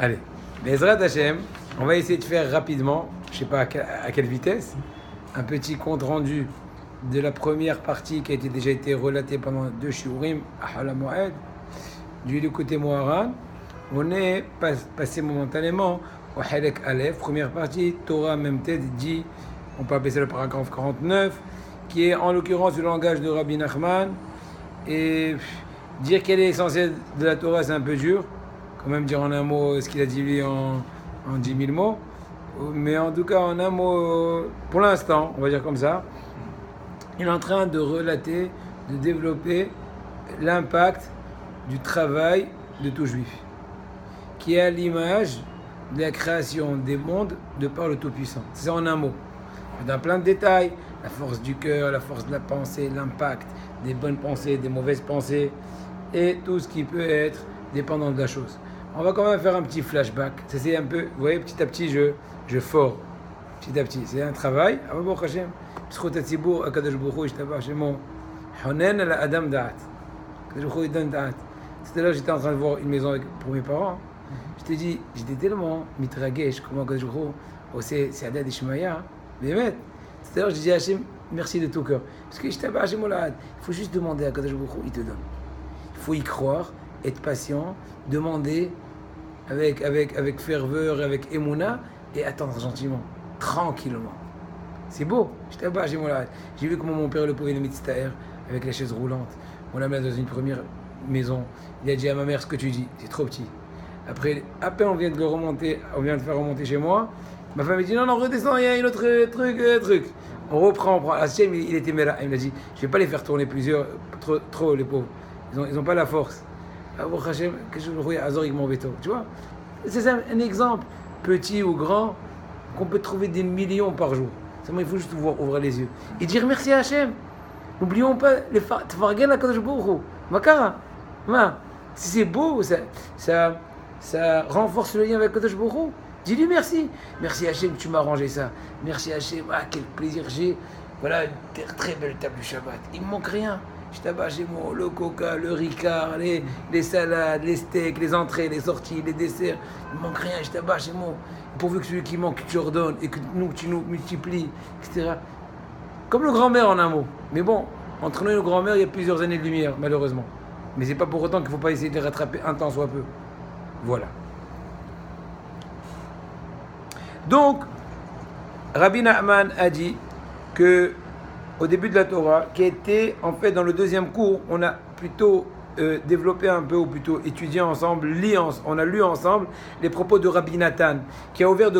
Allez, Bezrat Hashem, on va essayer de faire rapidement, je ne sais pas à quelle vitesse, un petit compte rendu de la première partie qui a déjà été relatée pendant 2 shiurim à Hala Moed, du Likutei Moharan. On est passé momentanément au Halek Aleph, première partie, Torah Memted dit, on peut appeler ça le paragraphe 49, qui est en l'occurrence le langage de Rabbi Nachman. Et dire qu'elle est essentielle de la Torah, c'est un peu dur. Quand même dire en un mot ce qu'il a dit lui en 10 000 mots. Mais en tout cas, en un mot, pour l'instant, on va dire comme ça, il est en train de relater, de développer l'impact du travail de tout juif, qui est à l'image de la création des mondes de par le Tout-Puissant. C'est en un mot. Dans plein de détails, la force du cœur, la force de la pensée, l'impact des bonnes pensées, des mauvaises pensées, et tout ce qui peut être dépendant de la chose. On va quand même faire un petit flashback. C'est un peu, vous voyez, petit à petit, je fore. Petit à petit. C'est un travail. Baruch Hashem. B'zchut hatzibur, HaKadosh Baruch Hu yishtabach shemo. Honen ala adam da'at. HaKadosh Baruch Hu il donne da'at. C'était là, j'étais en train de voir une maison pour mes parents. Je te dis, j'étais tellement mitragesh, comment HaKadosh Baruch Hu, c'est Adad Ishmaïa. Mais met. C'était là, je dis à Hachem, merci de tout cœur. Parce que yishtabach shemo la'ad. Il faut juste demander à HaKadosh Baruch Hu, il te donne. Il faut y croire, être patient, demander avec ferveur, avec émouna, et attendre gentiment, tranquillement. C'est beau. J'ai vu comment mon père le pouvait le mitztaher avec la chaise roulante. On l'a mis dans une première maison. Il a dit à ma mère ce que tu dis, c'est trop petit. Après, à peine on vient de le faire remonter chez moi. Ma femme m'a dit non, redescends, il y a un autre truc. On reprend. Hachem, il était là. Il m'a dit, je vais pas les faire tourner trop les pauvres. Ils ont pas la force. Tu vois, c'est un exemple, petit ou grand, qu'on peut trouver des millions par jour. Seulement, il faut juste ouvrir les yeux et dire merci à Hachem. N'oublions pas les Tfargen à Kadosh Baruch Hu. Makara, si c'est beau, ça renforce le lien avec Kadosh Baruch Hu. Dis-lui merci. Merci Hachem, tu m'as arrangé ça. Merci Hachem, quel plaisir j'ai. Voilà une très belle table du Shabbat. Il me manque rien. Je tabac chez moi, le coca, le ricard, les salades, les steaks, les entrées, les sorties, les desserts. Il ne manque rien, je tabac chez moi. Pourvu que celui qui manque, tu ordonnes et que tu nous multiplies, etc. Comme le grand-mère en un mot. Mais bon, entre nous et le grand-mère, il y a plusieurs années de lumière, malheureusement. Mais c'est pas pour autant qu'il ne faut pas essayer de les rattraper un temps soit peu. Voilà. Donc, Rabbi Nachman a dit que au début de la Torah, qui était en fait dans le deuxième cours, on a plutôt développé un peu, ou plutôt étudié ensemble, on a lu ensemble les propos de Rabbi Nathan, qui a ouvert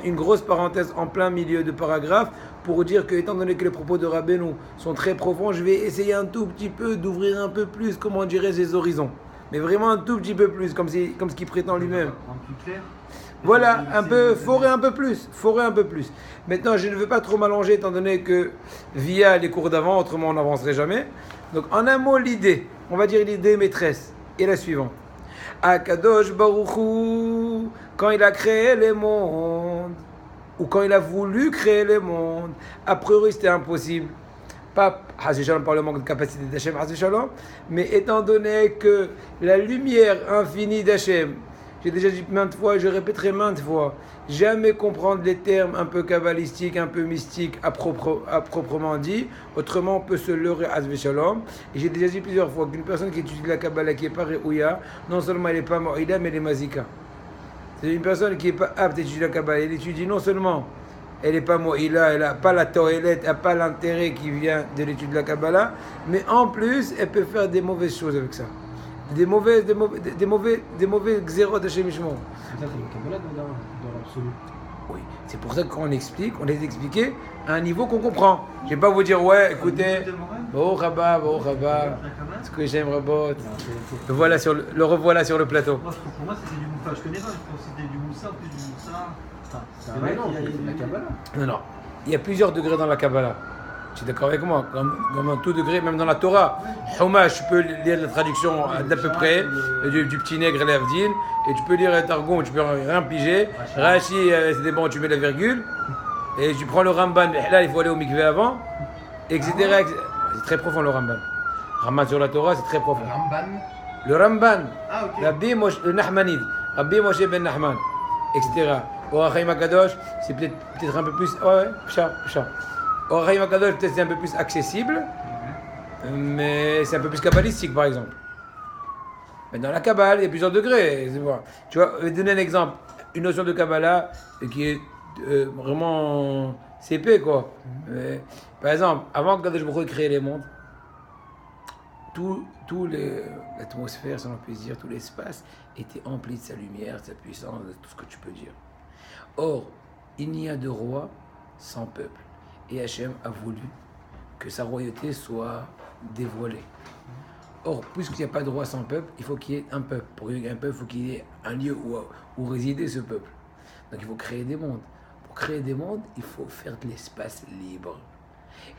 une grosse parenthèse en plein milieu de paragraphe pour dire que, étant donné que les propos de Rabbeinu sont très profonds, je vais essayer un tout petit peu d'ouvrir un peu plus, comment dirais-je, les horizons. Mais vraiment un tout petit peu plus, comme ce qu'il prétend lui-même. En plus clair. Voilà, forer un peu plus. Maintenant, je ne veux pas trop m'allonger étant donné que via les cours d'avant, autrement on n'avancerait jamais. Donc, en un mot, l'idée, on va dire l'idée maîtresse, est la suivante. Akadosh Baruch Hu, quand il a créé les mondes, ou quand il a voulu créer les mondes, a priori c'était impossible. Pas par le manque de capacité d'Hachem, mais étant donné que la lumière infinie d'Hachem, j'ai déjà dit maintes fois et je répéterai maintes fois, jamais comprendre les termes un peu kabbalistiques, un peu mystiques à proprement dit, autrement on peut se leurrer Hazve Shalom. Et j'ai déjà dit plusieurs fois qu'une personne qui étudie la Kabbalah, qui n'est pas Réouya, non seulement elle n'est pas Moïda, mais elle est Mazika. C'est une personne qui n'est pas apte à étudier la Kabbalah, elle étudie non seulement elle n'est pas Moïla, elle n'a pas la toilette, elle n'a pas l'intérêt qui vient de l'étude de la Kabbalah, mais en plus elle peut faire des mauvaises choses avec ça. Des mauvais xéros de chez Mishmo. Ça, c'est une Kabbalah dans l'absolu. Oui, c'est pour ça que quand on explique, on les explique à un niveau qu'on comprend. Je ne vais pas vous dire, ouais, écoutez, bon rabat, ce que j'aime, rabot. Le revoilà sur le plateau. Moi, pour moi, c'était du moussa. Je connais pas, je pense que c'était du moussa, plus du moussa. C'est la Kabbalah. Non. Il y a plusieurs degrés dans la Kabbalah. Tu es d'accord avec moi? Comme en tout degré, même dans la Torah. Chumash, tu peux lire la traduction d'à peu près, du petit nègre, l'Avdil, et tu peux lire le Targum, tu peux rien piger. Rashi, c'est bon, tu mets la virgule. Et tu prends le Ramban, là, il faut aller au mikveh avant, etc. C'est très profond le Ramban. Ramban sur la Torah, c'est très profond. Ramban. Le Ramban, Ah, ok. le Nahmanide. Rabbi Moshe ben Nachman, etc. Or Chaim HaKadosh, c'est peut-être un peu plus. Ouais, Psha. Or Chaim HaKadosh, peut-être c'est un peu plus accessible, mais c'est un peu plus kabbalistique, par exemple. Mais dans la Kabbale, il y a plusieurs degrés. Tu vois, je vais te donner un exemple. Une notion de Kabbalah qui est vraiment CP, quoi. Par exemple, avant que Kadosh Baruch Hu crée les mondes, l'atmosphère, si on peut dire, tout l'espace était empli de sa lumière, de sa puissance, de tout ce que tu peux dire. Or, il n'y a de roi sans peuple. Et Hachem a voulu que sa royauté soit dévoilée. Or, puisqu'il n'y a pas de roi sans peuple, il faut qu'il y ait un peuple. Pour qu'il y ait un peuple, il faut qu'il y ait un lieu où résider ce peuple. Donc il faut créer des mondes. Pour créer des mondes, il faut faire de l'espace libre.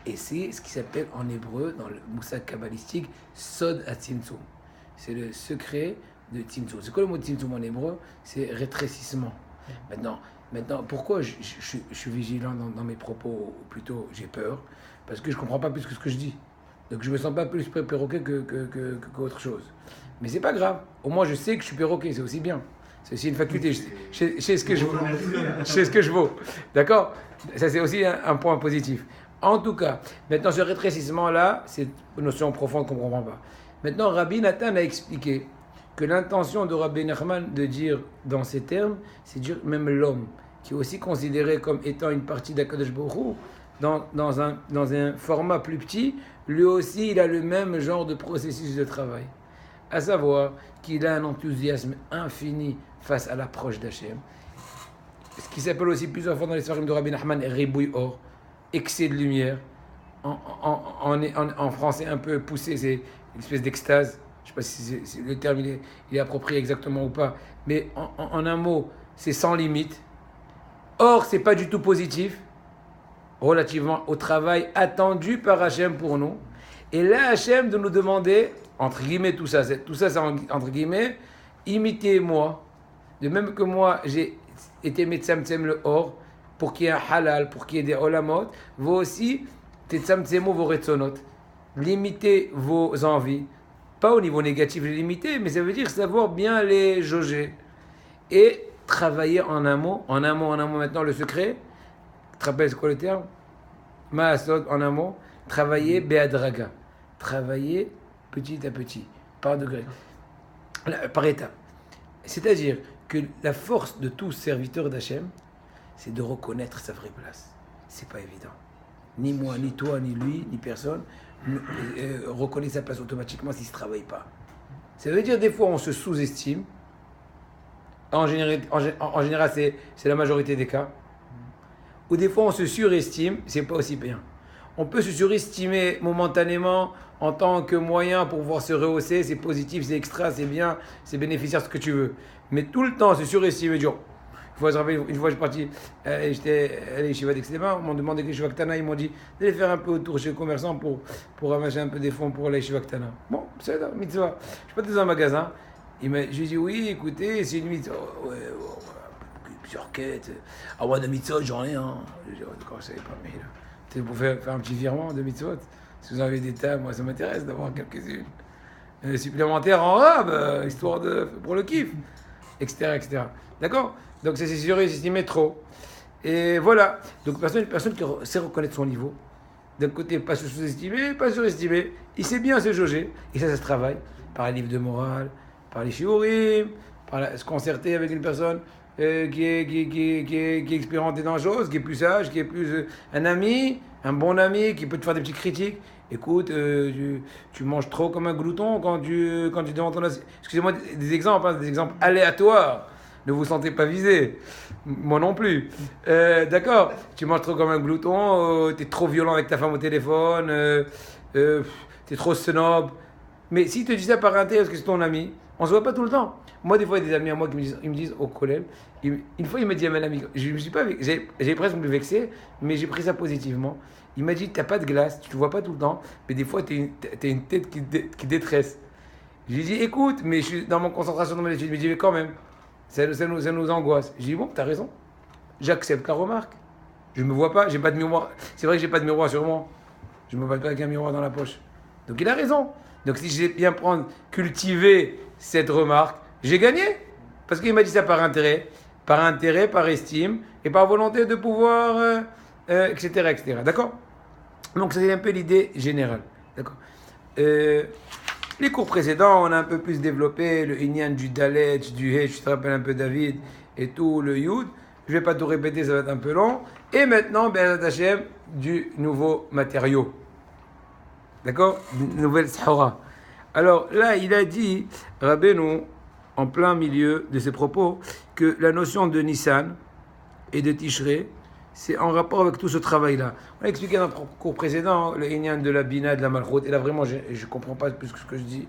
Et c'est ce qui s'appelle en hébreu, dans le moussag kabbalistique, Sod HaTzimtzum. C'est le secret de Tzimtzum. C'est quoi le mot Tzimtzum en hébreu? C'est rétrécissement. Maintenant, pourquoi je suis vigilant dans mes propos, ou plutôt j'ai peur? Parce que je ne comprends pas plus que ce que je dis. Donc je ne me sens pas plus perroquet qu'autre chose. Mais c'est pas grave. Au moins je sais que je suis perroquet, c'est aussi bien. C'est aussi une faculté. Je sais ce que je vaux. Je sais ce que je vaux. D'accord? Ça c'est aussi un point positif. En tout cas, maintenant ce rétrécissement-là, c'est une notion profonde qu'on ne comprend pas. Maintenant, Rabbi Nathan a expliqué que l'intention de Rabbi Nachman de dire dans ces termes, c'est dire même l'homme, qui est aussi considéré comme étant une partie d'Akadosh Baruch Hu, dans un format plus petit, lui aussi, il a le même genre de processus de travail. À savoir qu'il a un enthousiasme infini face à l'approche d'Hachem. Ce qui s'appelle aussi plusieurs fois dans les Sfarim de Rabbi Nachman, Riboui Or, excès de lumière. En français un peu poussé, c'est une espèce d'extase. Je ne sais pas si le terme il est approprié exactement ou pas. Mais en un mot, c'est sans limite. Or, ce n'est pas du tout positif relativement au travail attendu par Hachem pour nous. Et là, Hachem de nous demander, entre guillemets, tout ça c'est entre guillemets, imitez-moi. De même que moi, j'ai été metzamtzem le or, pour qu'il y ait un halal, pour qu'il y ait des olamot, vous aussi, tetzamtzemo vos retzonot. Limitez vos envies. Pas au niveau négatif, les limiter, mais ça veut dire savoir bien les jauger. Et travailler en amont maintenant, le secret. Tu te rappelles c'est quoi le terme? Maasod, en un mot, travailler beadraga. Travailler petit à petit, par degré, par étape. C'est-à-dire que la force de tout serviteur d'Hachem, c'est de reconnaître sa vraie place. C'est pas évident. Ni moi, ni toi, ni lui, ni personne reconnaît sa place automatiquement s'il ne se travaille pas. Ça veut dire des fois on se sous-estime. En général, c'est la majorité des cas. Ou des fois on se surestime, c'est pas aussi bien. On peut se surestimer momentanément en tant que moyen pour pouvoir se rehausser, c'est positif, c'est extra, c'est bien, c'est bénéficiaire, ce que tu veux. Mais tout le temps se surestimer, genre, une fois je suis parti, j'étais à l'Yeshiva d'Extema, on m'a demandé que l'Yeshiva Ktana, ils m'ont dit d'aller faire un peu autour chez les commerçants pour ramasser un peu des fonds pour l'Yeshiva Ktana. Bon, c'est là, mitzvah. Je suis pas dans un magasin, je lui ai dit oui, écoutez, c'est une mitzvah. Plusieurs quêtes. Ah ouais, de mitzvot, j'en ai un. Je dis, d'accord, je savais pas, mais là, vous pouvez faire un petit virement de mitzvot. Si vous avez des tas, moi ça m'intéresse d'avoir quelques-unes supplémentaires en rab, histoire pour le kiff, etc. D'accord? Donc c'est surestimé trop. Et voilà. Donc personne qui sait reconnaître son niveau. D'un côté, pas se sous-estimer, pas surestimer. Il sait bien se jauger. Et ça se travaille par un livre de morale, par les shiurim, par se concerter avec une personne qui est expérimenté dans la chose, qui est plus sage, qui est plus un ami, un bon ami, qui peut te faire des petites critiques. Écoute, tu manges trop comme un glouton quand tu demandes ton assiette. Excusez-moi, des exemples aléatoires. Ne vous sentez pas visé. Moi non plus. D'accord. Tu manges trop comme un glouton, tu es trop violent avec ta femme au téléphone, tu es trop snob. Mais si tu dis ça par intérêt, parce que c'est ton ami, on se voit pas tout le temps. Moi, des fois, il y a des amis à moi qui me disent au collège, une fois, il m'a dit à un ami, j'ai presque me vexé, mais j'ai pris ça positivement. Il m'a dit, t'as pas de glace, tu te vois pas tout le temps, mais des fois, t'as une tête qui détresse. J'ai dit, écoute, mais je suis dans mon concentration dans mes études, mais je dis, mais quand même, ça nous angoisse. J'ai dit, bon, t'as raison, j'accepte la remarque. Je me vois pas, j'ai pas de miroir. C'est vrai que j'ai pas de miroir sur moi. Je me vois pas avec un miroir dans la poche. Donc il a raison. Donc si j'ai bien cultiver cette remarque, j'ai gagné. Parce qu'il m'a dit ça par intérêt, par estime et par volonté de pouvoir, etc., etc. D'accord? Donc, c'est un peu l'idée générale. D'accord? Les cours précédents, on a un peu plus développé le Inyan du Dalet, du He, je te rappelle un peu David, et tout le Yud. Je ne vais pas tout répéter, ça va être un peu long. Et maintenant, Be'ezrat Hashem, du nouveau matériau. D'accord? Nouvelle Sahara. Alors là, il a dit, Rabbeinu, en plein milieu de ses propos, que la notion de Nissan et de Tishrei, c'est en rapport avec tout ce travail-là. On a expliqué dans notre cours précédent le Inyan de la Bina, de la Malchut. Et là, vraiment, je ne comprends pas plus que ce que je dis.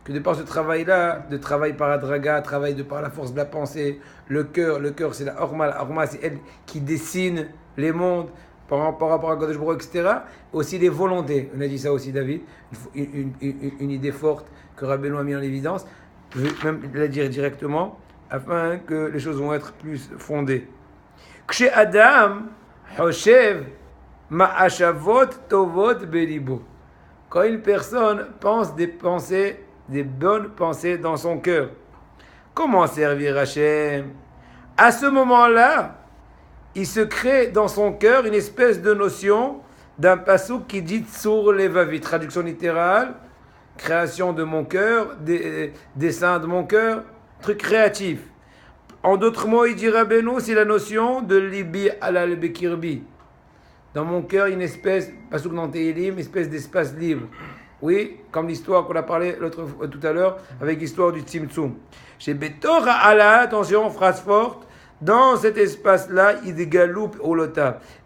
Que de par ce travail-là, de travail par Adraga, travail de par la force de la pensée, le cœur c'est la Orma, c'est elle qui dessine les mondes par rapport à Kadosh Baruch Hu, etc. Aussi les volontés. On a dit ça aussi, David. Une idée forte que Rabbeinu a mis en évidence. Je vais même la dire directement, afin que les choses vont être plus fondées. Kshe Adam, Hoshev, Ma'ashavot, Tovot, Belibo. Quand une personne pense des bonnes pensées dans son cœur, comment servir Hachem? À ce moment-là, il se crée dans son cœur une espèce de notion d'un passouk qui dit Tsur Levavi, traduction littérale, création de mon cœur, dessin de mon cœur, truc créatif. En d'autres mots, il dit Rabbeinu, c'est la notion de Libi alal Bekirbi. Dans mon cœur, une espèce, passouk dans Tehilim, une espèce d'espace libre. Oui, comme l'histoire qu'on a parlé tout à l'heure, avec l'histoire du Tzimtzum. Chez Betor Allah, attention, phrase forte, dans cet espace-là,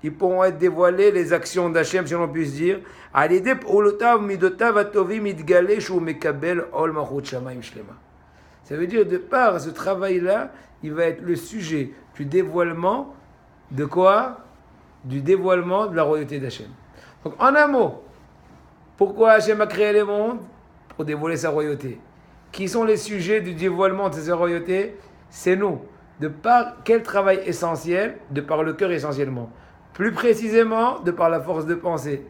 ils pourront être dévoilés les actions d'Hachem, si l'on puisse dire. Ça veut dire, de par ce travail-là, il va être le sujet du dévoilement de quoi? Du dévoilement de la royauté d'Hachem. Donc, en un mot, pourquoi Hachem a créé les mondes? Pour dévoiler sa royauté. Qui sont les sujets du dévoilement de sa royauté? C'est nous. De par quel travail essentiel? De par le cœur essentiellement. Plus précisément, de par la force de pensée.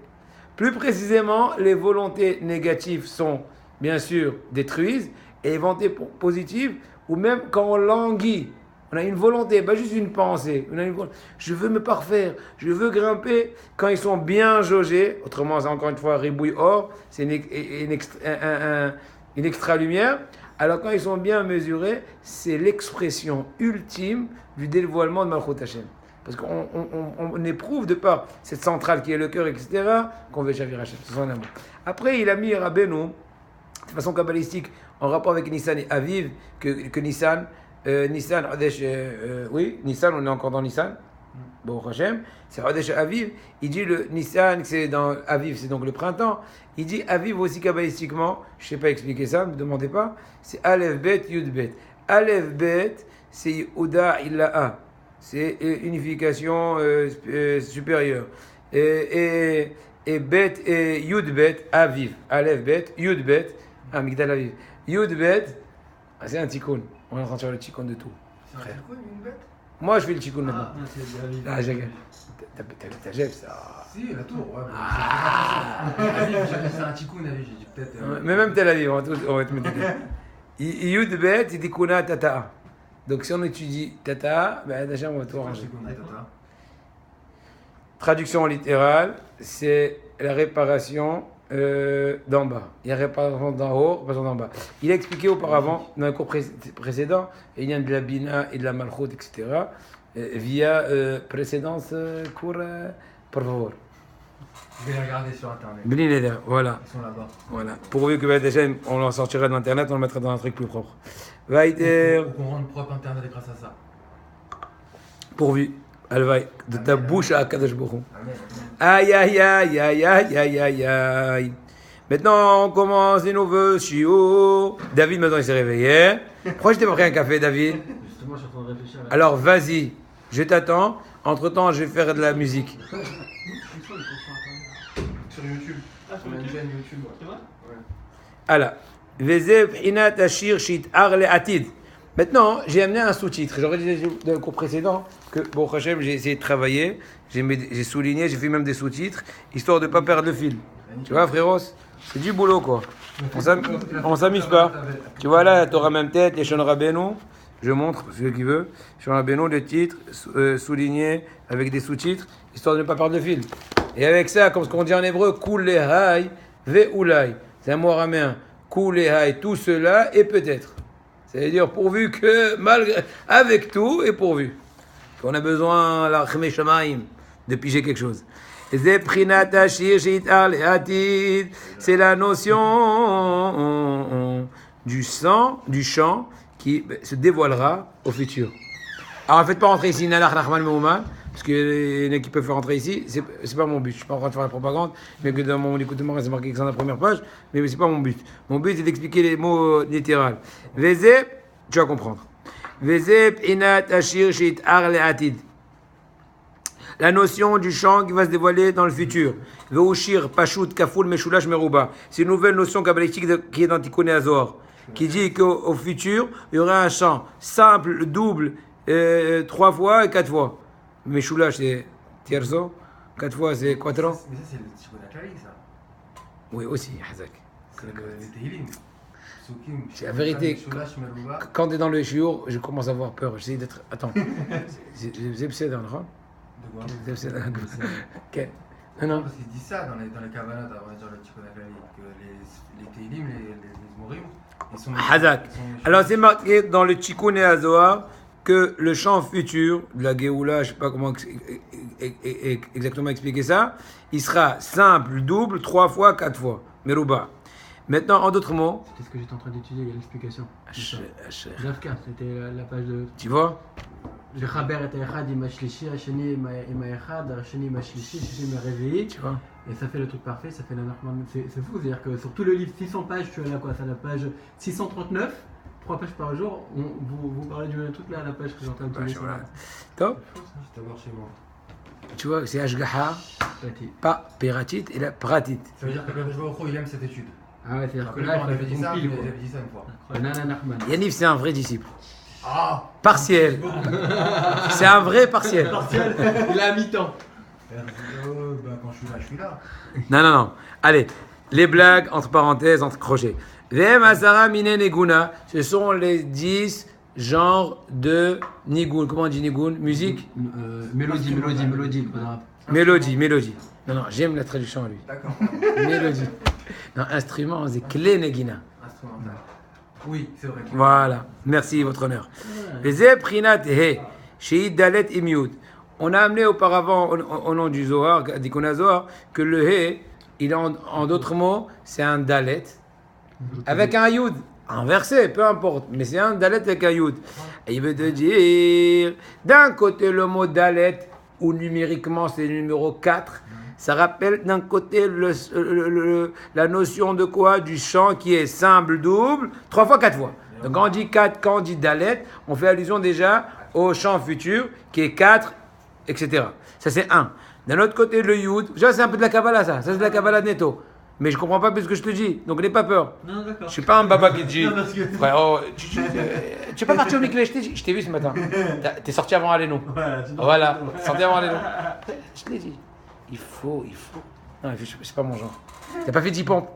Plus précisément, les volontés négatives sont, bien sûr, détruites, et les volontés positives, ou même quand on languit, on a une volonté, pas juste une pensée. Je veux me parfaire, je veux grimper. Quand ils sont bien jaugés, autrement, c'est encore une fois ribouille or, c'est une extra lumière. Alors quand ils sont bien mesurés, c'est l'expression ultime du dévoilement de Malchut Hashem. Parce qu'on éprouve de par cette centrale qui est le cœur, etc., qu'on veut Shavir Hashem. C'est son amour. Après, il a mis Rabbeinu, de façon kabbalistique, en rapport avec Nissan et Aviv, que Nissan, oui, Nissan, on est encore dans Nissan. Bon, Hashem, c'est Hodesh Aviv. Il dit le Nissan, c'est dans Aviv, c'est donc le printemps. Il dit Aviv aussi kabbalistiquement, je ne sais pas expliquer ça, ne me demandez pas. C'est Aleph Bet, Yud Bet. Aleph Bet, c'est Uda Illa'a. C'est unification supérieure. Et Bet et Yud Bet, Aviv. Aleph Bet, Yud Bet, Migdal Aviv. Yud Bet, c'est un tikkun. On est en train de faire le tikkun de tout. C'est un tikkun, une bête? Moi, je fais le tikkun maintenant. Ah, j'ai t'as Jeff, ça. Si, la tour, ouais. C'est un tikkun, j'ai dit peut-être. Mais même Tel Aviv, on va te mettre. Yud Bet, c'est tikkuna tata. Donc si on étudie tata, ben déjà on va tout ranger. Traduction littérale, c'est la réparation d'en bas. Il y a réparation d'en haut, réparation d'en bas. Il a expliqué auparavant, dans le cours précédent, il y a de la Bina et de la Malchut, etc. Via précédence cours, por favor. Je vais les regarder sur internet. Blineder, voilà. Ils sont là-bas. Voilà. Pourvu que déjà on en sortira de l'internet, on le mettra dans un truc plus propre. Vaïter. Pour qu'on rende propre internet grâce à ça. Pourvu. Alvaï, de ta bouche à Kadosh Baruch Hu. Aïe, aïe, aïe, aïe, aïe, aïe, aïe, aïe. Maintenant, on commence les nouveaux chiots. David, maintenant, il s'est réveillé. Pourquoi je t'ai pas pris un café, David? Justement, je suis en train de réfléchir. Alors, vas-y, je t'attends. Entre-temps, je vais faire de la musique. Sur YouTube. Ah, sur On a une YouTube. chaîne YouTube. C'est vrai? Ouais. Alors, Vezeb Hinat Ashir Shit Arle Atid. Maintenant, j'ai amené un sous-titre. J'aurais dit dans le cours précédent que, bon, Hachem, j'ai essayé de travailler, j'ai souligné, j'ai fait même des sous-titres, histoire de ne pas perdre le fil. Tu vois, fréros, c'est du boulot, quoi. On s'amuse pas. Tu vois, là, tu auras même tête, les Shon Rabbeinu, je montre, celui qui veut, sur la béno, les titres soulignés avec des sous-titres, histoire de ne pas perdre le fil. Et avec ça, comme ce qu'on dit en hébreu, kulehai ve'ulai. C'est un mot araméen. Kulehai, tout cela et peut-être. C'est-à-dire pourvu que, malgré, avec tout et pourvu. Qu'on a besoin, la chmei shamaim, de piger quelque chose. C'est la notion du chant qui se dévoilera au futur. Alors, ne faites pas rentrer ici Nalach Nachman Mehouman, parce qu'il y en a qui peuvent faire rentrer ici, c'est pas mon but. Je suis pas en train de faire la propagande, mais que dans mon écoutement, c'est marqué que c'est dans la première page, mais c'est pas mon but. Mon but, c'est d'expliquer les mots littéraux. Vezeb, tu vas comprendre. Vezeb inat ashir shit ar le'atid. La notion du chant qui va se dévoiler dans le futur. Veushir pashut kaful meshulash meruba. C'est une nouvelle notion kabbalistique qui est dans Tikkun HaZohar, qui dit qu'au futur, il y aura un chant simple, double, 3 fois et 4 fois. Meshulash, c'est tierzo. 4 fois, c'est quattro. Mais ça, c'est le Tikkun HaKlali, ça. Oui, aussi, Hazak. C'est le Tehillim. Psukim, C'est la vérité. Shulash, Meruba. Quand tu es dans le shiur, je commence à avoir peur. J'essaie d'être. Attends. C'est dans le rang. De quoi Ok. Non. Parce qu'il dit ça dans les Kavanot avant de dire le Tikkun HaKlali, que les Tehillim, les Morim, ils sont. Hazak. Alors c'est marqué dans le Tikkun HaZohar que le chant futur de la Géoula, je ne sais pas comment exactement expliquer ça, il sera simple, double, 3 fois, 4 fois. Meruba. Maintenant, en d'autres mots. C'était ce que j'étais en train d'étudier, il y a l'explication. H. Javka, c'était la page de. Tu vois? Le Chaber et Echad, il m'a shlishi, Hacheni, il m'a Echad, Hacheni, il m'a shlishi, Shishi, il m'a réveillé. Tu vois? Et ça fait le truc parfait, ça fait la Nachman. C'est fou, c'est-à-dire que sur tout le livre, 600 pages, tu as là quoi? C'est la page 639, 3 pages par jour. Vous parlez du même truc là, la page que j'ai en train de tourner. Voilà. Top. Je t'aborde chez moi. Tu vois, c'est Ashgaha, Petit. pas Pératit et la Pratit. Ça veut dire que le joueur il aime cette étude. Ah ouais, c'est-à-dire que Après, là, on il avait faut dit ça, compile, il quoi. avait dit ça une fois. Nana Nachman. Yaniv, c'est un vrai disciple. Ah Partiel. C'est un vrai partiel. Partiel, il a mi-temps. Quand je suis là. Non. Allez, les blagues, entre parenthèses, entre crochets. Vem Azara Mine Neguna, ce sont les 10 genres de Nigun. Comment on dit Nigun? Musique? Mélodie. Mélodie. Non, j'aime la traduction à lui. D'accord. Mélodie. Non, instrument, c'est Kle Negina. Instrumental. Oui, c'est vrai. Voilà, merci, votre honneur. Les Eprinat He, Sheid Dalet Imiut. On a amené auparavant, au nom du Zohar, d'Ikona Zohar, que le He, il est en d'autres mots, c'est un Dalet avec un Yud. Inversé, peu importe, mais c'est un Dalet avec un Yud. Et il veut te dire, d'un côté, le mot Dalet, ou numériquement c'est le numéro 4, ça rappelle d'un côté la notion de quoi? Du chant qui est simple, double, 3 fois, 4 fois. Donc quand on dit 4, quand on dit Dalet, on fait allusion déjà au chant futur qui est 4, etc. Ça c'est 1. D'un autre côté, le Yud, c'est un peu de la Kabbalah ça c'est de la Kabbalah netto. Mais je comprends pas plus ce que je te dis, donc n'aie pas peur. Non, d'accord. Je suis pas un baba qui te dit. Non, parce que- Frérot, tu es pas parti au Mikvé, je t'ai vu ce matin. T'es sorti avant Aleno. Voilà, sorti avant Aleno. Je te l'ai dit. Il faut. Non, c'est pas mon genre. T'as pas fait 10 pompes.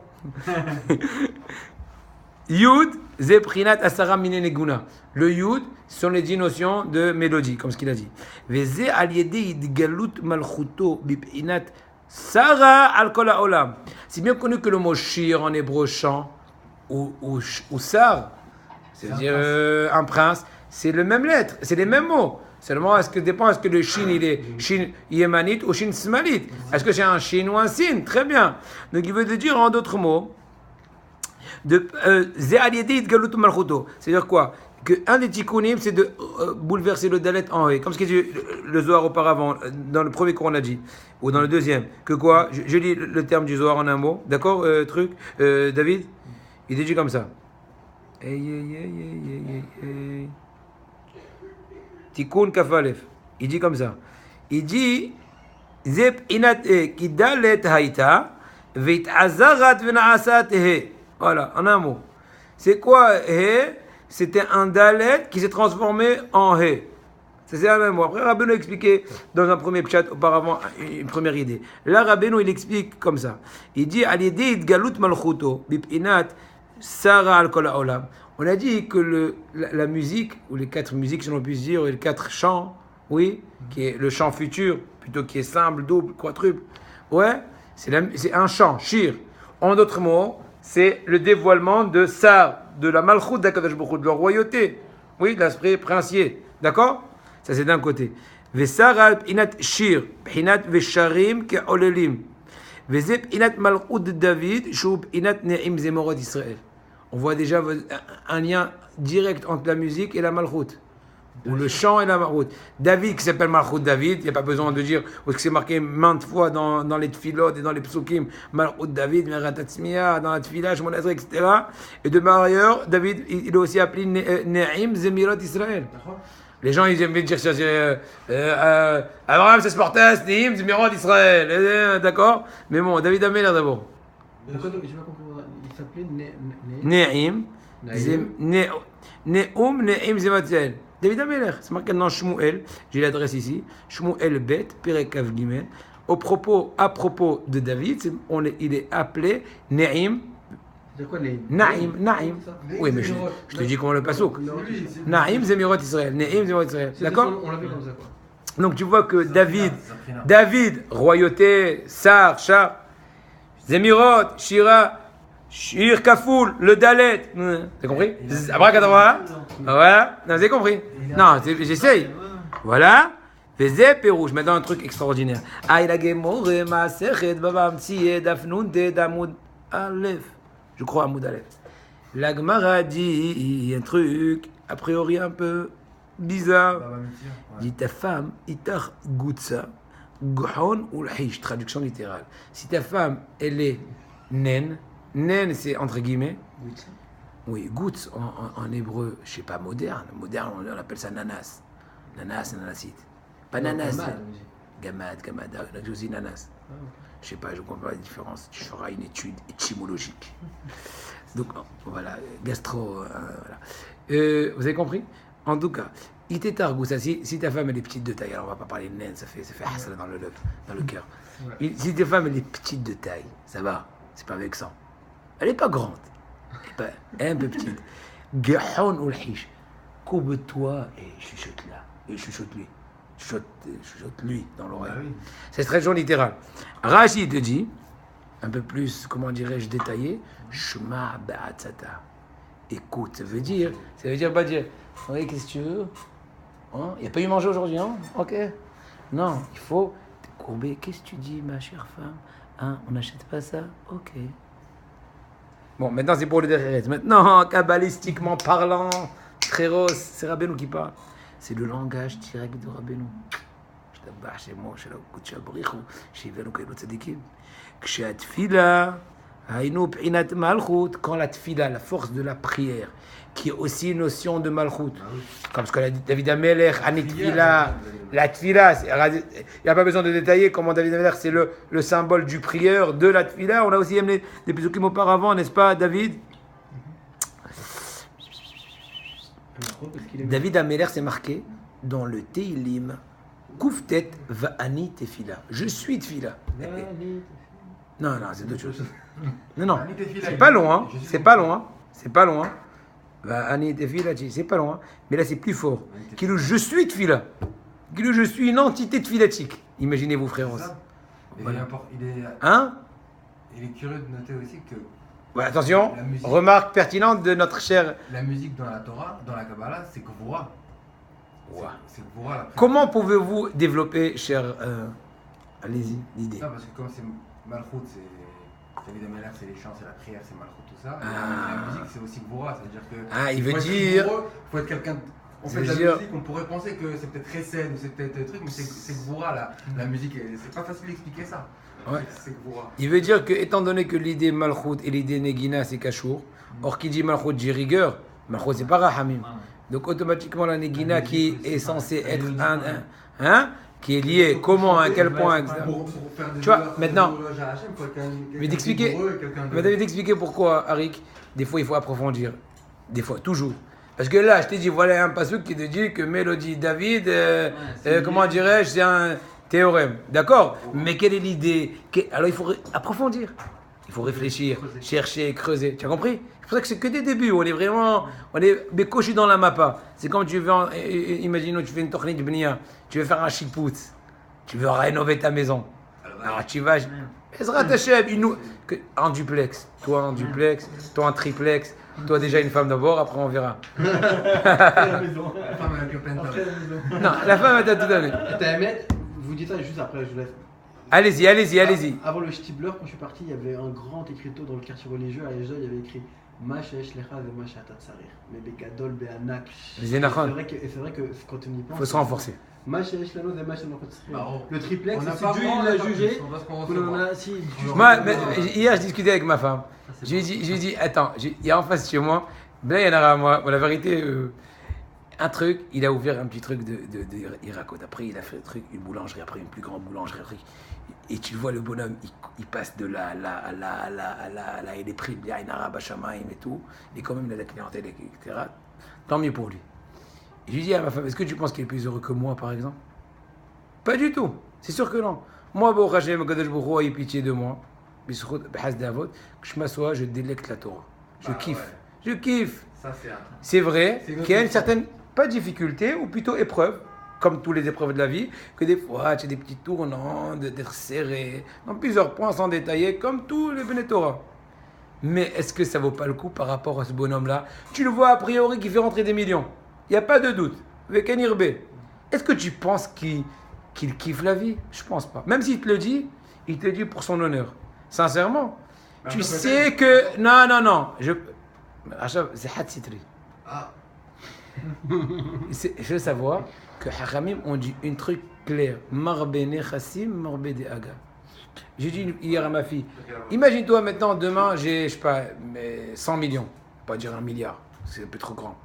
Yud, Zeprinat Asara Mine Neguna. Le Yud sont les 10 notions de mélodie, comme ce qu'il a dit. Veze aliede idgalut malchuto bipinat Sarah al-Kol Olam. C'est bien connu que le mot shir en hébreu chant ou sar, c'est-à-dire un prince, c'est le même lettre, c'est les mêmes mots. Seulement, est-ce que le shin il est shin yémanite ou shin smalite? Est-ce que c'est un shin ou un sin? Très bien. Donc il veut dire en d'autres mots, c'est-à-dire quoi? Que un des tikkunim, c'est de bouleverser le dalet en haut, comme ce que dit le Zohar auparavant, dans le premier cours on a dit, ou dans le deuxième, que quoi? Je lis le terme du Zohar en un mot, d'accord, David? Il dit comme ça. Tikkun kafalef. Il dit comme ça. Il dit, Zep inate ki dalet haïta, veit azarat venaasat he. Voilà, en un mot. C'est quoi he? C'était un dalet qui s'est transformé en he. C'est la même mot. Après, Rabbeinu a expliqué dans un premier chat auparavant une première idée. Là, Rabbeinu il explique comme ça. Il dit Al-Yedid Galut Malchuto Bipinat Sara al Kol Olam. On a dit que la musique, ou les 4 musiques, si l'on puisse dire, ou les 4 chants, oui, qui est le chant futur, plutôt qui est simple, double, quadruple, ouais, c'est un chant, shir. En d'autres mots, c'est le dévoilement de Sar, de la Malchut d'Akadosh Baruch Hu, de la royauté, oui, de l'aspect princier, d'accord? Ça c'est d'un côté. Vesar al pinat shir, pinat vesharim ke'olelim. Vezeh pinat Malchut de David, shou pinat ne'im zemorot Israël. On voit déjà un lien direct entre la musique et la Malchut. Ou le chant et la Malchut. David, qui s'appelle Malchut David, il n'y a pas besoin de dire, parce que c'est marqué maintes fois dans les tfilot et dans les psukim, Malchut David, Meratatzmiya, dans la tfila, Shmonazre, etc. Et de par ailleurs, David, il est aussi appelé Ne'im Zemirot Israël. Les gens, ils aiment bien dire ça, Abraham, c'est Spartas, Ne'im Zemirot Israël. D'accord? Mais bon, David Améler d'abord. J'ai pas compris, il s'appelait Ne'im, Ne'um, Ne'im Zemirot Israël. David Améler, c'est marqué dans Shmuel, j'ai l'adresse ici, Shmuel Bet, Perek Av Gimel. À propos de David, il est appelé Ne'im. C'est quoi les. Naïm. Oui, mais je te dis comment le pasouk. Naïm Zemirot Israël. Ne'im Zemirot Israël. D'accord? On l'avait comme ça, quoi. Donc tu vois que David, royauté, Sar, Char, Zemirot, Shira, Shir Kafoul, le Dalet. T'as compris? Abracadabra. Voilà. Non, vous avez compris? Non, j'essaye. Voilà. Vezeh Pérouge. Maintenant, un truc extraordinaire. Aïla Gemore, Maasechet, Babam, Tsiye, Dafnoun, Damoud, Aleph. Je crois à Amoud Aleph. La Gemara dit un truc, a priori un peu bizarre. Dit ta femme, Itar Goutsa, Ghon ou l'Hish, traduction littérale. Si ta femme, elle est naine, naine c'est entre guillemets. Oui, Goutz en hébreu, je sais pas, moderne, on appelle ça nanas. Nanas, nanasite. Pas nanas. Gamad, on a aussi nanas. Je sais pas, je comprends la différence. Tu feras une étude étymologique. Donc, voilà, voilà. Vous avez compris? En tout cas, si ta femme elle est petite de taille, alors on va pas parler de naine, ça fait hasala dans le cœur. Si ta femme elle est petite de taille, ça va, c'est pas vexant. Elle est pas grande, elle est un peu petite. Gahon ou l'hish, courbe-toi et chuchote-la, et chuchote-lui. Chuchote-lui dans l'oreille. Ah oui. C'est traduction littérale. Rashi te dit, un peu plus, comment dirais-je, détaillé, Shema ba'atzata. Écoute, ça veut dire pas dire, oui, qu'est-ce que tu veux? Il n'y a pas eu manger aujourd'hui, hein? Ok. Non, il faut te courber. Qu'est-ce que tu dis, ma chère femme? Hein, on n'achète pas ça? Ok. Bon, maintenant c'est pour le derrière. Maintenant, kabbalistiquement parlant, très rose, c'est Rabbeinu qui parle. C'est le langage direct de Rabbeinu. chez moi, chez la Kutcha Brichou, chez Venu Kailot Tzadikim. Kshatfila, Hainu P'inat Malchut, quand la tfila, la force de la prière, qui est aussi une notion de Malchut. Comme ce que David Ameler, Anitfila, la tfila, il n'y a pas besoin de détailler comment David Ameler, c'est le symbole du prieur, de la tfila. On a aussi amené des psukim auparavant, n'est-ce pas, David? David Ameler, c'est marqué dans le Teilim, Kouftet va'ani tefila. Je suis tefila. Non, c'est d'autres choses. Non, c'est pas long, hein. C'est pas long, hein. Va'ani tefila, c'est pas long, hein. Mais là, c'est plus fort. Qu'il je suis tefila. Qu'il je suis une entité tfilatique. Imaginez-vous, frères. Voilà. Il est curieux de noter aussi que. Ouais, attention, remarque pertinente de notre cher. La musique dans la Torah, dans la Kabbalah, c'est Gvura. Wow. C'est Gvura. Comment pouvez-vous développer, cher. Allez-y, l'idée. Non, parce que comme c'est Malchut, c'est. David Ameler, c'est les chants, c'est la prière, c'est Malchut, tout ça. Et la musique, c'est aussi Gvura. C'est-à-dire que. Il veut dire. Il faut être quelqu'un. On fait de la musique, on pourrait penser que c'est peut-être Chesed ou c'est peut-être un truc, mais c'est Gvura, la musique. C'est pas facile d'expliquer ça. Ouais. Il veut dire que, étant donné que l'idée Malchut et l'idée Negina c'est Kashour, or qui dit Malchut dit rigueur, Malchut c'est pas Rahamim. Donc automatiquement la Negina qui est censée être qui est liée, comment, à quel point, etc. Tu vois, maintenant, je vais t'expliquer pourquoi, Arik, des fois il faut approfondir, des fois, toujours. Parce que là, je t'ai dit, voilà un pasuk qui te dit que Mélodie David, comment dirais-je, c'est un théorème, d'accord? Mais quelle est l'idée? Alors il faut approfondir. Il faut réfléchir, chercher, creuser. Tu as compris? C'est pour ça que c'est que des débuts. On est bécoché dans la mappa. C'est comme tu veux, imaginons, tu fais une tournée de bnia, tu veux faire un chipout, tu veux rénover ta maison. Alors tu vas, Ezra Tachem, un duplex, toi un duplex, toi un triplex, toi déjà une femme d'abord, après on verra. La femme avec le penthouse. Non, la femme elle t'a tout donné. Ahmed, vous dites ça juste après, je vous laisse. Allez-y. Avant le Shtibler, quand je suis parti, il y avait un grand écriteau dans le quartier religieux à Ejda, il y avait écrit Mashesh Lecha et Mashatat Sarir. Mais Begadol Beanak. Les Zénachon. C'est vrai que quand on y pense. Il faut se renforcer. Mashesh Lano et Mashatat Sarir. Le triplex, On n'a c'est pas Dieu vraiment il l'a la jugé. on va se On recevoir. en a si. Moi, hier, je discutais avec ma femme. Je lui ai dit, attends, il y a en face de chez moi, là, il y en a à moi. Bon, la vérité, un truc, il a ouvert un petit truc de Irakot. Après, il a fait un truc, une boulangerie, après une plus grande boulangerie. Et tu vois le bonhomme, il passe de la il est pris, il y a une arabe à Shamaim et tout. Et quand même, il a la clientèle, etc. Tant mieux pour lui. Et je lui dis à ma femme, est-ce que tu penses qu'il est plus heureux que moi, par exemple? Pas du tout. C'est sûr que non. Moi, bon, Hachem, Kadosh Baruch Hu, ayez pitié de moi. Bisrout, Behaz Davot, que je m'assois, je délecte la Torah. Je kiffe. Ouais. Je kiffe. Ça, c'est un. C'est vrai C'est qu'il y a une certaine, pas difficulté, ou plutôt épreuve, comme toutes les épreuves de la vie, que des fois, tu as des petits tournants, d'être serré, dans plusieurs points sans détailler, comme tous les Bnei Torah. Mais est-ce que ça vaut pas le coup par rapport à ce bonhomme-là? Tu le vois a priori qui fait rentrer des millions. Il n'y a pas de doute. Avec un Irbe. Est-ce que tu penses qu'il kiffe la vie? Je pense pas. Même s'il te le dit, il te le dit pour son honneur. Sincèrement. Bah, Tu peut-être. sais que... Non. Achab, c'est Had Sitri. Ah, Je veux savoir que Haramim ont dit un truc clair. Marbene Chassim, Marbede Aga. J'ai dit hier à ma fille, imagine-toi maintenant, demain, j'ai, je sais pas, 100 millions. Pas dire 1 milliard, c'est un peu trop grand.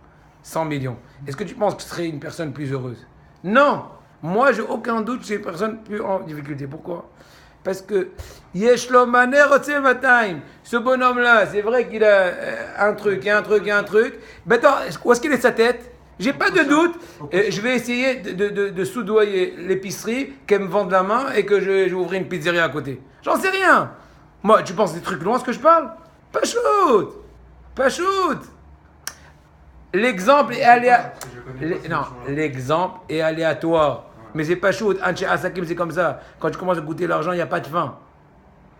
100 millions. Est-ce que tu penses que je serais une personne plus heureuse? Non. Moi, j'ai aucun doute que je suis une personne plus en difficulté. Pourquoi? Parce que Yeshlo Maner Otsematime, ce bonhomme-là, c'est vrai qu'il a un truc. Mais attends, où est-ce qu'il est sa tête? J'ai pas de doute. Je vais essayer de soudoyer l'épicerie, qu'elle me vende la main et que je vais ouvrir une pizzeria à côté. J'en sais rien. Moi, tu penses des trucs loin ce que je parle? Pas shoot. L'exemple est l'exemple est aléatoire. Mais c'est pas chaud. Anche Asakim, c'est comme ça. Quand tu commences à goûter l'argent, il n'y a pas de faim.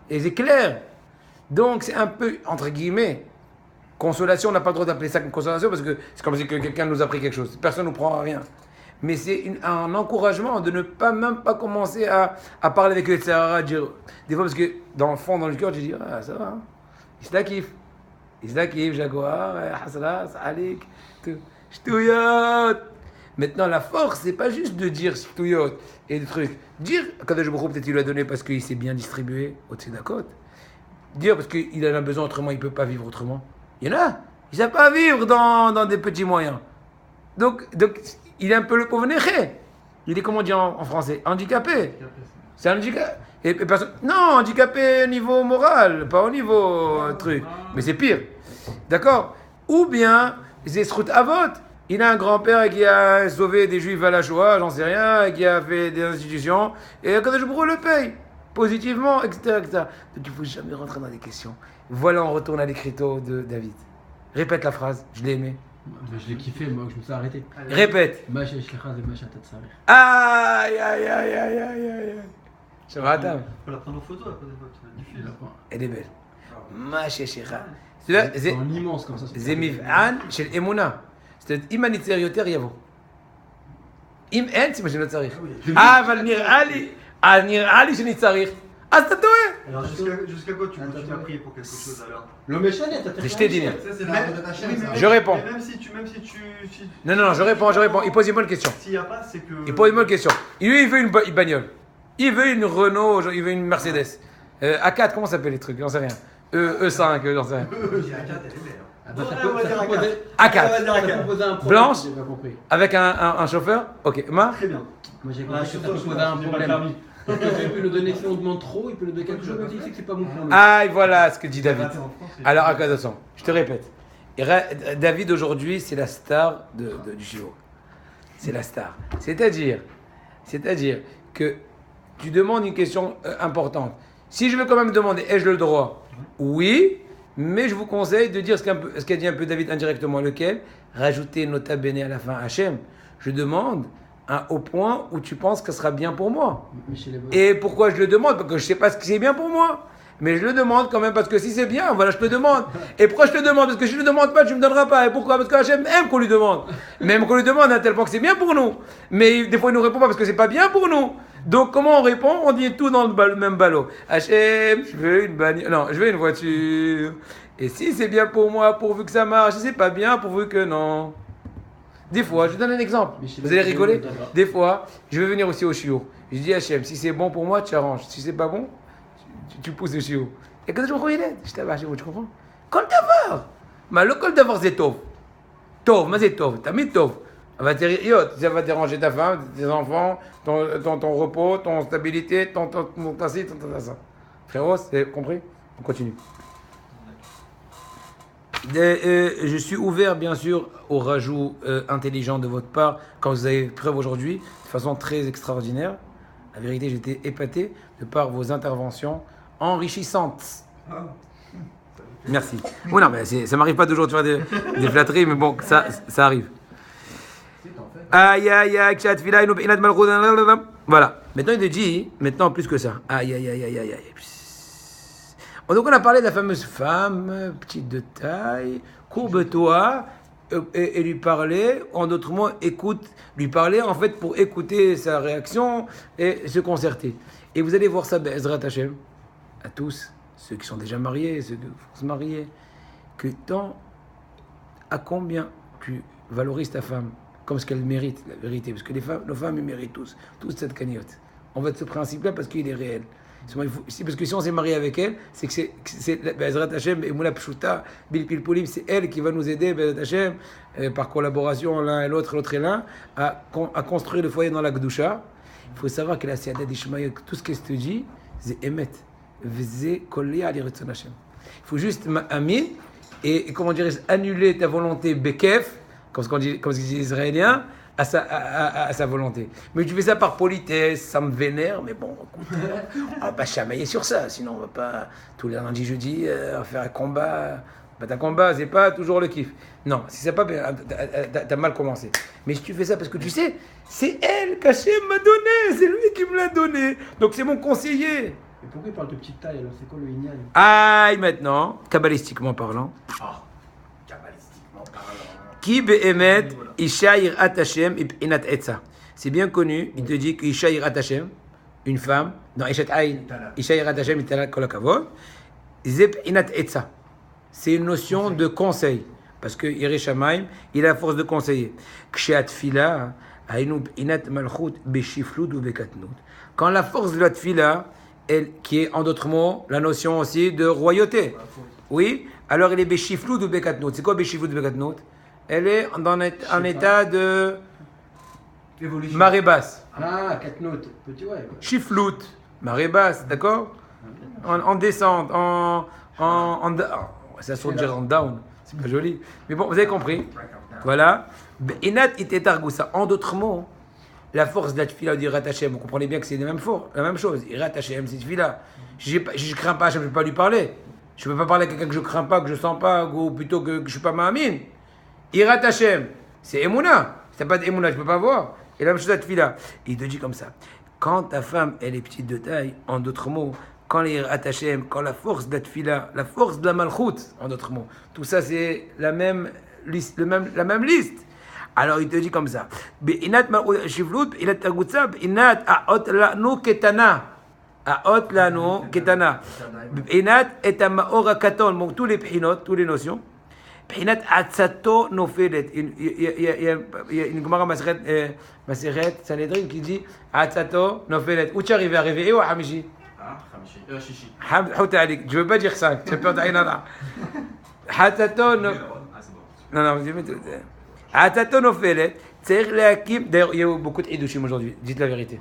Et c'est clair. Donc, c'est un peu, entre guillemets, consolation. On n'a pas le droit d'appeler ça une consolation parce que c'est comme si quelqu'un nous a pris quelque chose. Personne ne nous prend à rien. Mais c'est un encouragement de ne même pas commencer à parler avec le Tsahara. Des fois, parce que dans le fond, dans le cœur, tu dis, ah, ça va. Hein. Il se la kiffe, Jaguar, Hasras, Alik, tout. Shtouyot. Maintenant, la force, c'est pas juste de dire Shtouyot et des trucs. Dire, Kadosh Baruch Hu, peut-être il l'a donné parce qu'il s'est bien distribué au Tzedakot. Dire parce qu'il en a besoin autrement, il ne peut pas vivre autrement. Il y en a, ils ne savent pas vivre dans des petits moyens. Donc, il est un peu le pauvre nechê. Il est, comment dire en français, handicapé. C'est un handicap. Non, handicapé au niveau moral, pas au niveau truc. Mais c'est pire. D'accord? Ou bien, c'est Srout Avot. Il a un grand-père qui a sauvé des juifs à la Shoah, j'en sais rien, et qui a fait des institutions. Et Kadosh Baruch Hu le paye. Positivement, etc. Donc il ne faut jamais rentrer dans des questions. Voilà, on retourne à l'écriteau de David. Répète la phrase, je l'ai aimé. Je l'ai kiffé, moi, je me suis arrêté. Répète. Mashesh Lecha et Mashatat Sarir. Aïe. Je m'attends. Faut la prendre en photo après, des fois, tu la diffuses. Elle est belle. Ma chéchira. C'est en immense comme ça. זה מבחן של אמונה. זאת אומרת, אם אני צריך יותר, יבוא. אם אין, סימן שאני לא צריך. אבל נראה לי שאני צריך, אז אתה טועה. Alors jusqu'à quoi tu continues à prier pour quelque chose alors? Le méchant, t'as Je t'ai dit. ça, c'est la de ta chaîne, ça. Je réponds. Mais même si tu... Non, je réponds. Il pose une bonne question. S'il n'y a pas, c'est que... Il pose une bonne question. Lui, il veut une bagnole. Il veut une Renault, il veut une Mercedes. A4, comment ça s'appelle les trucs? J'en sais rien. E5, j'en sais rien. A4. Blanche. Avec un chauffeur? Ok. Très bien. Moi j'ai compris que ça peut poser un problème. Parce que tu peux nous donner, si on demande trop, il peut nous donner quelque chose, mais il sait que c'est pas bon pour nous. Ah, voilà ce que dit David. Alors, attention, je te répète. David aujourd'hui, c'est la star du Shivo. C'est la star. C'est-à-dire que tu demandes une question importante. Si je veux quand même demander, ai-je le droit? Oui, mais je vous conseille de dire ce qu'a dit un peu David indirectement, lequel rajouter nota bene à la fin, Hachem. Je demande au point où tu penses que ce sera bien pour moi. Et pourquoi je le demande? Parce que je ne sais pas ce qui est bien pour moi. Mais je le demande quand même parce que si c'est bien, voilà, je te le demande. Et pourquoi je te demande? Parce que si je ne le demande pas, tu ne me donneras pas. Et pourquoi? Parce que Hachem aime qu'on lui demande. Même qu'on lui demande à tel point que c'est bien pour nous. Mais des fois, il ne nous répond pas parce que c'est pas bien pour nous. Donc, comment on répond? On dit tout dans le même ballot. Hachem, je veux une bagnole. Non, je veux une voiture. Et si c'est bien pour moi, pourvu que ça marche. Si c'est pas bien, pourvu que non. Des fois, je vous donne un exemple. Vous allez rigoler. Des fois, je vais venir aussi au chiot. Je dis Hachem, si c'est bon pour moi, tu arranges. Si c'est pas bon, tu pousses le chiot. Et quand je me il est, je t'avais tu comprends? Kol davar. Mais le kol davar c'est tov. Tov, mais c'est tov. T'as mis tov. Ça va déranger ta femme, tes enfants, ton repos, ton stabilité, ton tassi, ton ça. Frérot, c'est compris? On continue. Je suis ouvert, bien sûr, au rajout intelligent de votre part quand vous avez preuve aujourd'hui, de façon très extraordinaire. La vérité, j'étais épaté de par vos interventions enrichissantes. Merci. Oui, non, mais ça m'arrive pas toujours de faire des flatteries, mais bon, ça arrive. Aïe, aïe, aïe, voilà. Maintenant, il te dit, maintenant plus que ça. Aïe, aïe, aïe, aïe, aïe, aïe. Donc, on a parlé de la fameuse femme, petite de taille, courbe-toi, et lui parler, en d'autres mots, lui parler en fait pour écouter sa réaction et se concerter. Et vous allez voir ça, Ezrat Hashem, à tous, ceux qui sont déjà mariés, ceux qui vont se marier, que à combien tu valorises ta femme comme ce qu'elle mérite, la vérité, parce que nos femmes, ils méritent tous cette cagnotte. On va de ce principe-là parce qu'il est réel. Parce que si on s'est marié avec elle, c'est que c'est Bezrat Hashem et Moula Pshuta, Bil Pilpolim, c'est elle qui va nous aider, Bezrat Hashem, par collaboration l'un et l'autre et l'un, à construire le foyer dans la Gdusha. Il faut savoir que la Siada d'Ishmael, tout ce qu'elle te dit, c'est Emet. Il faut juste Amin et comment dire, annuler ta volonté Bekef, comme ce qu'on dit les Israéliens, à sa volonté. Mais tu fais ça par politesse, ça me vénère, mais bon, écoute, on va pas chamailler sur ça, sinon on va pas tous les lundis, jeudi, faire un combat. Un combat, c'est pas toujours le kiff. Non, si c'est pas bien, t'as mal commencé. Mais si tu fais ça parce que tu sais, c'est elle qu'Hachem m'a donné, c'est lui qui me l'a donné, donc c'est mon conseiller. Et pourquoi il parle de petite taille alors? C'est quoi le Inyan? Aïe, maintenant, kabbalistiquement parlant. Kabbalistiquement parlant. Ki be'emet isha yirat Hashem ib'inat etza. C'est bien connu, il te dit que isha yirat Hashem, une femme, dans Eshet Aïn, isha yirat Hashem itala kol hakavod, zeb inat etza. C'est une notion de conseil, parce que Yireh Shamayim, il a la force de conseiller. Ksheat fila, hainu inat malchut beshiflut ou bekatnut. Quand la force de la tfila, qui est en d'autres mots la notion aussi de royauté, oui, alors elle est beshiflut ou bekatnut. C'est quoi beshiflut ou bekatnut? Elle est dans un état de Évolution. marée basse. Ah, 4 notes. Petit, ouais. Shiflut, marée basse, d'accord? En descente, ça se dire en down, c'est pas joli. Mais bon, vous avez compris. Voilà. Inat ite targousa. En d'autres mots, la force de la tfila du Yirat Hashem, vous comprenez bien que c'est la même chose. Yirat Hashem, c'est tfila. Si je crains pas Hashem, je ne peux pas lui parler. Je ne peux pas parler à quelqu'un que je ne crains pas, que je ne sens pas, ou plutôt que je ne suis pas ma'amin. Yirat Hashem, c'est Emouna. Si tu n'as pas d'Emouna, je ne peux pas voir. Et la même chose la tfila. Il te dit comme ça. Quand ta femme, elle est petite de taille, en d'autres mots, quand les Yirat Hashem, quand la force de la tfila, la force de la malchut, en d'autres mots, tout ça c'est la même liste. Alors il te dit comme ça. Inat shivlut, inat tagutsa, inat aot lanu ketana. Aot lanu ketana. Inat et amaora katon. Donc tous les phinot, toutes les notions. Inat atsato nofelet. Il y a une Gemara Maseret Sanhedrin qui dit atsato nofelet. Où tu arrives à réveiller ou à Hamishi? Chichi. Je veux pas dire 5, j'ai peur d'Aïnana. Hatato no. Non, Hatato no felet. D'ailleurs, il y a eu beaucoup de Hidushim aujourd'hui, dites la vérité.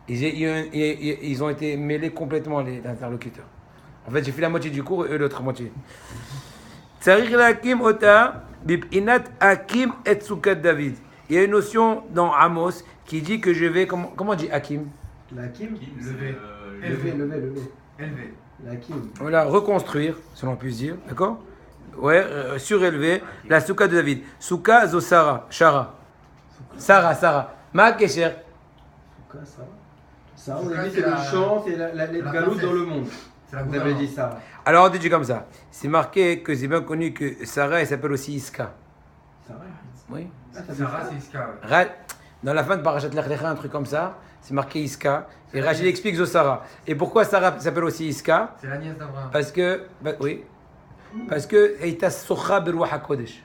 Ils ont été mêlés complètement, les interlocuteurs. En fait, j'ai fait la moitié du cours et eux l'autre moitié. Tsarich lakim ota bibinat hakim et sukat David. Il y a une notion dans Amos qui dit que je vais. Comment on dit hakim? La Hakim? Levé. Levé. Élevé. La Kim. Voilà, reconstruire, si l'on peut dire, d'accord? Ouais, surélever la souka de David. Souka zo Sarah, Shara. Sarah. Ma Kesher. Souka, Sarah. Sarah, on Souka, a dit c'est c'est le la- chant, c'est la la galoute princesse. dans le monde. C'est la Vous avez gouvernante. dit Sarah. Alors on dit comme ça. C'est marqué que c'est bien connu que Sarah, elle s'appelle aussi Iska. Sarah. Oui. Ah, ça Sarah, veut c'est Iska. ouais. Dans la fin de Parashat Lech Lecha, un truc comme ça, c'est marqué Iska. Et Rachid explique Zosara. Et pourquoi Sarah s'appelle aussi Iska? C'est la nièce d'Abraham. Parce que, oui, parce que Eita Socha Beruach HaKodesh.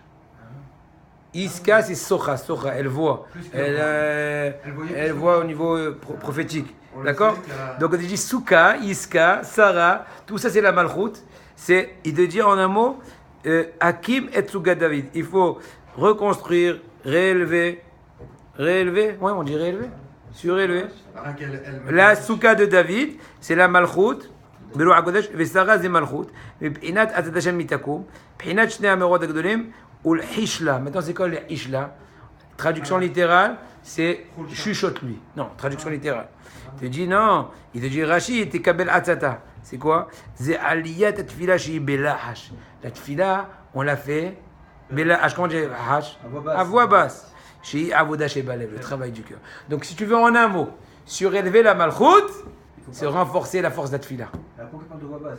Iska, c'est Socha, elle voit. Plus que Elle voit au niveau prophétique. On le D'accord? sait qu'il y a- Donc on dit Souka, Iska, Sarah, tout ça c'est la Malchut. C'est, il te dit en un mot, Hakim et Tsuga David. Il faut reconstruire, réélever, ouais, on dit réélever, surélever. Rien qu'elle- La Souka de David, c'est la Malchut. Beruach HaKodesh, וסרה זה מלכות, מבחינת עצת השם מתקום, מבחינת שני המאורות הגדולים, ולחישלה. Maintenant, c'est quoi le Hishla? Traduction littérale, c'est chuchote-lui. Non, traduction littérale. Il te dit non, il te dit Rachid, תקבל עצתה. C'est quoi? זה עליית התפילה שהיא בלחש. La tfila, on l'a fait, בלחש, comment on dit לחש? À voix basse. שהיא עבודה שבלב, le travail du cœur. Donc, si tu veux en un mot, surélever la Malchut, c'est renforcer la force d'Atfila. Pourquoi on parle de voix basse?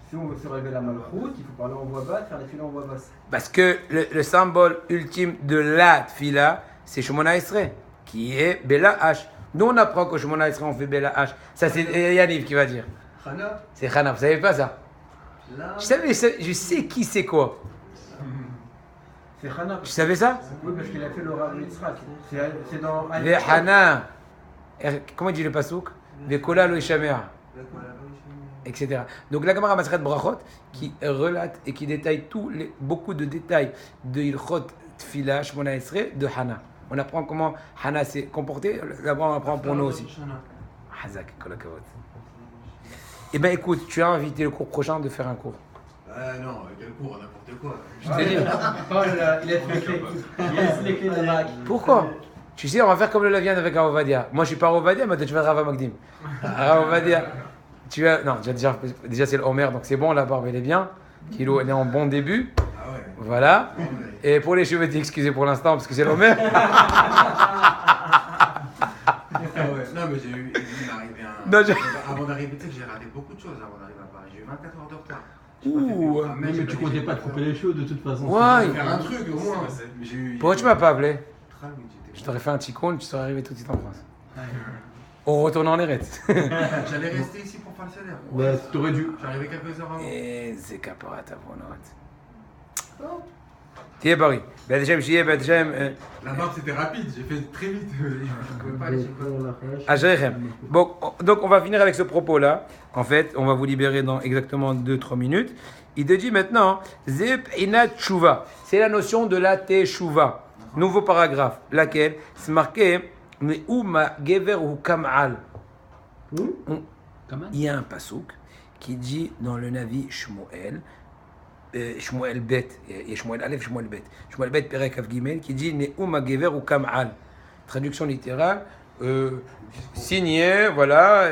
Si on veut se révéler la malchoute, il faut parler en voix basse, faire les filets en voix basse. Parce que le symbole ultime de la Tfila, c'est Shemona Esrei, qui est Bela H. Nous, on apprend que Shemona Esrei, on fait Bela H. Ça, c'est Yanniv qui va dire. Chana, C'est Khana, vous savez pas ça? là. Je sais qui c'est quoi. C'est Hana. Tu savais ça? Oui, parce qu'il a fait le Rav Yitzhak. C'est dans. Le Hana. Comment il dit le pasouk? Vekola lo Ishamea. Etc. Donc la Gemara Maseret Brachot qui relate et qui détaille beaucoup de détails de Ilchot Tfila Shmona Esrei de Hana. On apprend comment Hana s'est comporté. D'abord on apprend pour nous aussi. Hazak, kol hakavod. Eh bien écoute, tu as invité le cours prochain de faire un cours. Non, quel cours, n'importe quoi. Je t'ai dit. Oh là là, il laisse les clés. Il laisse les clés de la Mac. Pourquoi? Tu sais, on va faire comme le Lavian avec Avovadia. Moi je suis pas Avovadia, mais toi tu vas être Rav Magdim. Avovadia. Tu as, non, déjà c'est le Homer, donc c'est bon, la barbe elle est bien. Kilo, elle est en bon début. Ah ouais. Voilà. Et pour les cheveux, t'es excusé pour l'instant parce que c'est le Homer. Ah ouais. Non, mais j'ai eu. Il m'est arrivé un. Non, Avant d'arriver, tu sais que j'ai raté beaucoup de choses avant d'arriver à Paris. J'ai eu 24 heures de retard. Ouh. Mais tu comptais pas te couper les cheveux de toute façon. Ouais. Faire un truc au moins. Mais j'ai eu. Pourquoi tu m'as pas appelé? Très vite, j'étais- Je t'aurais fait un petit con, tu serais arrivé tout de suite en France. On retourne en Eretz. J'allais rester ici pour faire le salaire. Ouais, t'aurais dû. J'arrivais quelques heures avant. Et c'est caporat à Bonot. Tiens, Paris. Ben déjà, La barbe c'était rapide, j'ai fait très vite. Je ne pouvais pas aller chez moi. Ajrechem. Bon, donc on va finir avec ce propos-là. En fait, on va vous libérer dans exactement 2-3 minutes. Il te dit maintenant, Zep Inat Tshuva. C'est la notion de la Teshuva. Nouveau paragraphe. Laquelle? C'est marqué, mais Ouma Gever ou Kam'al. Il y a un pasouk qui dit dans le Navi Shmuel, Shmuel Bet, et Shmuel Aleph, Shmuel Bet. Shmuel Bet, Perek Av Gimel, qui dit Ne'uma Gever ou Kam'al. Traduction littérale, signé, voilà,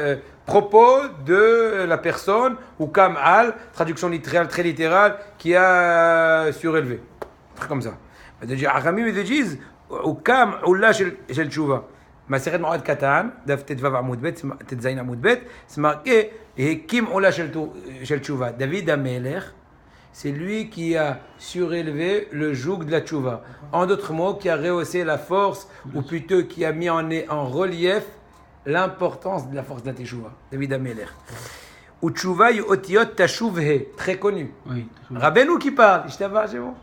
propos de la personne, ou Kam'al, traduction littérale, très littérale, qui a surélevé. Un truc comme ça. Aramim, ils disent, ou Kam'ula shel Tshuva. Maseret Moed Katan, Daf Tetvav Amud Bet, Tetzain Amud Bet, c'est marqué, Kim Ola shel Tshuva. David Amelech, c'est lui qui a surélevé le joug de la tchouva. En d'autres mots, qui a rehaussé la force, ou plutôt qui a mis en relief l'importance de la force de la tchouva. David Amelech. Ou tchouva yu otiot tashuvhe, très connu. Oui. Rabbeinu qui parle. Je t'avais, c'est bon.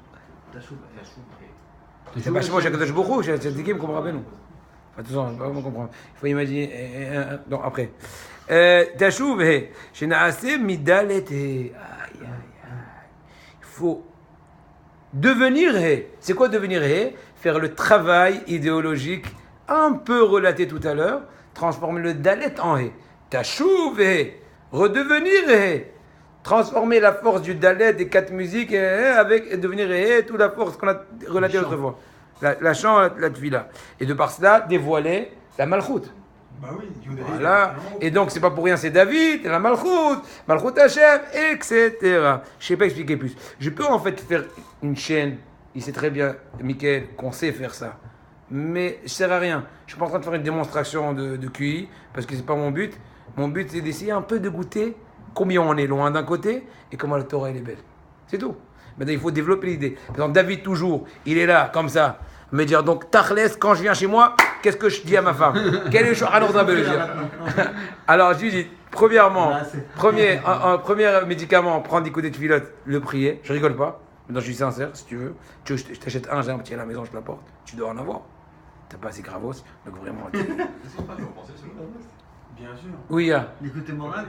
C'est pas chez moi, j'ai Kadosh Baruch Hu, j'ai Tzadikim comme Rabbeinu. Attention, on va pas comprendre. Il faut imaginer. Donc après. Tashuvhe, shenaase midalet he. Il faut devenir hé. C'est quoi devenir hé? Faire le travail idéologique un peu relaté tout à l'heure, transformer le dalet en hé. Tachouv hé. Redevenir hé. Transformer la force du dalet des 4 musiques avec devenir hé, toute la force qu'on a relatée autrefois. La chant, la tfila. Et de par cela, dévoiler la malchoute. Bah oui, Voilà. Et donc, c'est pas pour rien, c'est David, la Malchut, Malchut Hashem, etc. Je sais pas expliquer plus. Je peux en fait faire une chaîne. Il sait très bien, Mickaël, qu'on sait faire ça. Mais je sers à rien. Je suis pas en train de faire une démonstration de QI, parce que c'est pas mon but. Mon but, c'est d'essayer un peu de goûter combien on est loin d'un côté et comment la Torah elle est belle. C'est tout. Maintenant, il faut développer l'idée. Par exemple, David, toujours, il est là, comme ça, me dire donc, Tachles, quand je viens chez moi, qu'est-ce que je dis à ma femme? Quel est le choix? Alors, alors, je lui dis, premièrement, premier médicament, prendre des coups de filote, le prier. Je rigole pas. Maintenant, je suis sincère, si tu veux. Tu veux que je t'achète un, j'ai un petit à la maison, je te l'apporte. Tu dois en avoir. T'as pas assez gravos, donc vraiment. Bien sûr. Oui, il y a. L'écouter moral,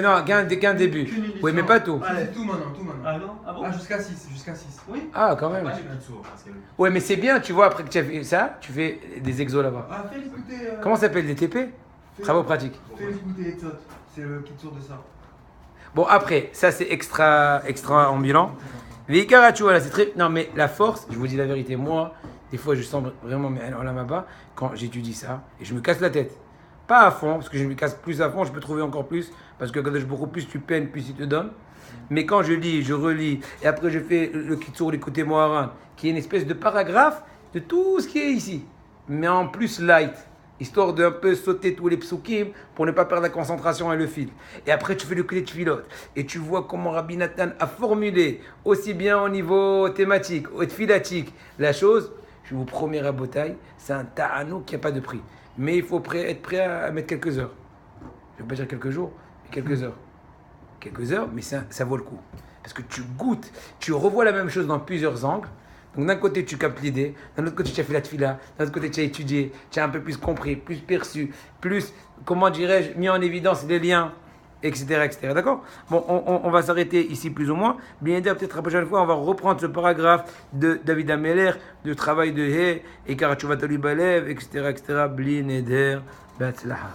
Non, qu'un début. Oui, mais pas tout. C'est tout maintenant, Ah non? Ah bon? Ah, jusqu'à 6, jusqu'à 6. Oui. Ah, quand même. Ouais, mais c'est bien, tu vois, après que tu as fait ça, tu fais des exos là-bas. Ah, fais l'écouter. Comment ça s'appelle, des TP? Travaux pratiques. Fais l'écouter Etzot. C'est le qui tourne de ça. Bon, après, ça c'est extra ambulant. Les Karachu, voilà, c'est très. Non, mais la force, je vous dis la vérité, moi, des fois, je sens vraiment, mais alors là, bas quand j'étudie ça, et je me casse la tête. Pas à fond, parce que je me casse plus à fond, je peux trouver encore plus, parce que quand beaucoup plus tu peines, plus il te donne. Mais quand je lis, je relis, et après je fais le Kitsur, les côtés Moharan, qui est une espèce de paragraphe de tout ce qui est ici, mais en plus light, histoire d'un peu sauter tous les psukim pour ne pas perdre la concentration et le fil. Et après tu fais le clé de filote, et tu vois comment Rabbi Nathan a formulé, aussi bien au niveau thématique, au filatique, la chose. Je vous promets à Botaï, c'est un ta'anou qui n'a pas de prix. Mais il faut être prêt à mettre quelques heures. Je ne vais pas dire quelques jours, mais quelques heures. Quelques heures, mais ça vaut le coup. Parce que tu goûtes, tu revois la même chose dans plusieurs angles. Donc d'un côté, tu captes l'idée, d'un autre côté, tu as fait la tefila, d'un autre côté, tu as étudié, tu as un peu plus compris, plus perçu, plus, comment dirais-je, mis en évidence les liens, etc. etc. D'accord? Bon, on va s'arrêter ici plus ou moins. Bien sûr, peut-être la prochaine fois, on va reprendre ce paragraphe de David Ameller, du travail de He, et Karachuvatoli Balev, etc. etc. Bli Neder, Batzlaha.